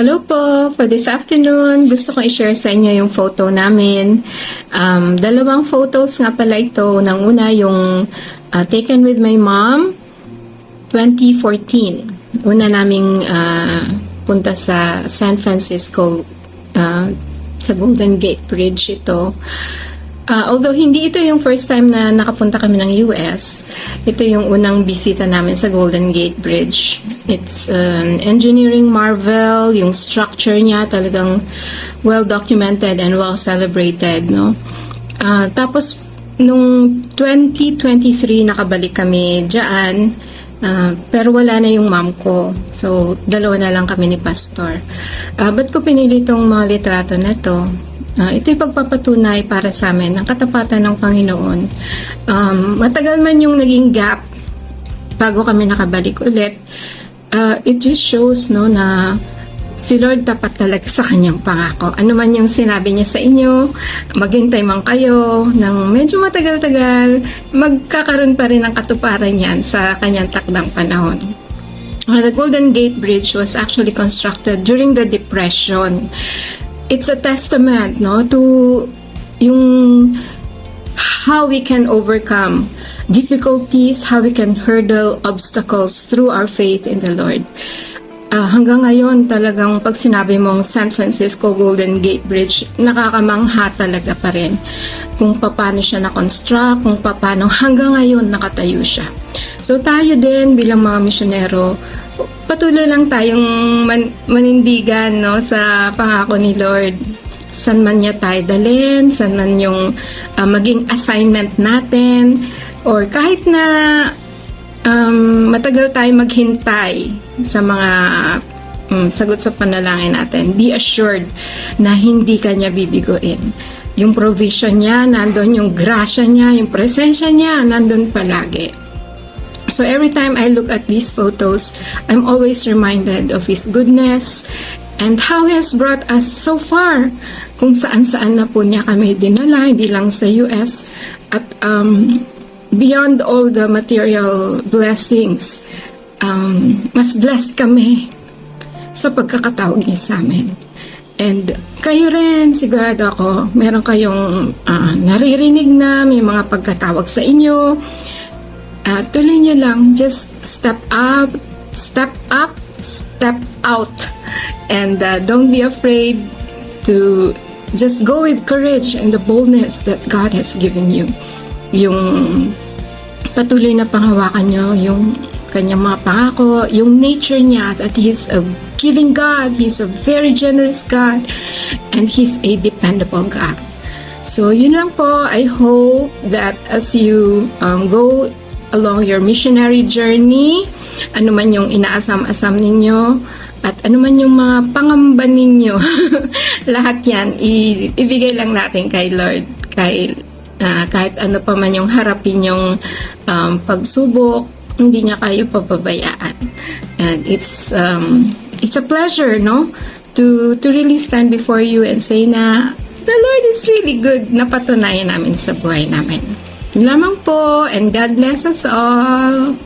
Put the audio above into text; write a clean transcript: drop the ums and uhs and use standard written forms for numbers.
Hello po! For this afternoon, gusto kong i-share sa inyo yung photo namin. Dalawang photos nga pala ito. Nang una yung taken with my mom, 2014. Una naming punta sa San Francisco, sa Golden Gate Bridge ito. Although hindi ito yung first time na nakapunta kami ng US, ito yung unang bisita namin sa Golden Gate Bridge. It's an engineering marvel, yung structure niya talagang well documented and well celebrated, no? Tapos nung 2023 nakabalik kami diyan, pero wala na yung mom ko. So dalawa na lang kami ni Pastor. Ba't ko pinili itong mga litrato na to? Ito'y pagpapatunay para sa amin ng katapatan ng Panginoon. Matagal man yung naging gap bago kami nakabalik ulit. It just shows na si Lord tapat talaga sa kanyang pangako. Ano man yung sinabi niya sa inyo, maghintay man kayo ng medyo matagal-tagal, magkakaroon pa rin ng katuparan yan sa kanyang takdang panahon. The Golden Gate Bridge was actually constructed during the Depression. It's a testament, to yung how we can overcome difficulties, how we can hurdle obstacles through our faith in the Lord. Hanggang ngayon, talagang pag sinabi mong San Francisco Golden Gate Bridge, nakakamangha talaga pa rin kung paano siya na-construct, kung paano hanggang ngayon nakatayo siya. So tayo din bilang mga misyonero, patuloy lang tayong manindigan sa pangako ni Lord. San man niya tayo dalhin, san man yung maging assignment natin, or kahit na matagal tayo maghintay sa mga sagot sa panalangin natin, be assured na hindi kanya bibiguin. Yung provision niya nandun, yung grasya niya, yung presensya niya nandun palagi. So every time I look at these photos, I'm always reminded of His goodness and how He has brought us so far. Kung saan-saan na po niya kami dinala, hindi lang sa US. At beyond all the material blessings, mas blessed kami sa pagkakatawag niya sa amin. And kayo rin, sigurado ako, meron kayong naririnig na may mga pagkatawag sa inyo. Tuloy nyo lang, just step up, step out, and don't be afraid to just go with courage and the boldness that God has given you. Yung patuloy na panghawakan nyo, yung kanyang mga pangako, yung nature niya, that He's a giving God, He's a very generous God, and He's a dependable God. So yun lang po. I hope that as you go along your missionary journey, ano man yung inaasam-asam ninyo, at ano man yung mga pangamba ninyo, lahat yan, ibigay lang natin kay Lord, kahit ano pa man yung harapin yung pagsubok, hindi niya kayo pababayaan. And it's a pleasure, to really stand before you and say na the Lord is really good, na patunayan namin sa buhay namin. Yun lamang po, and God bless us all.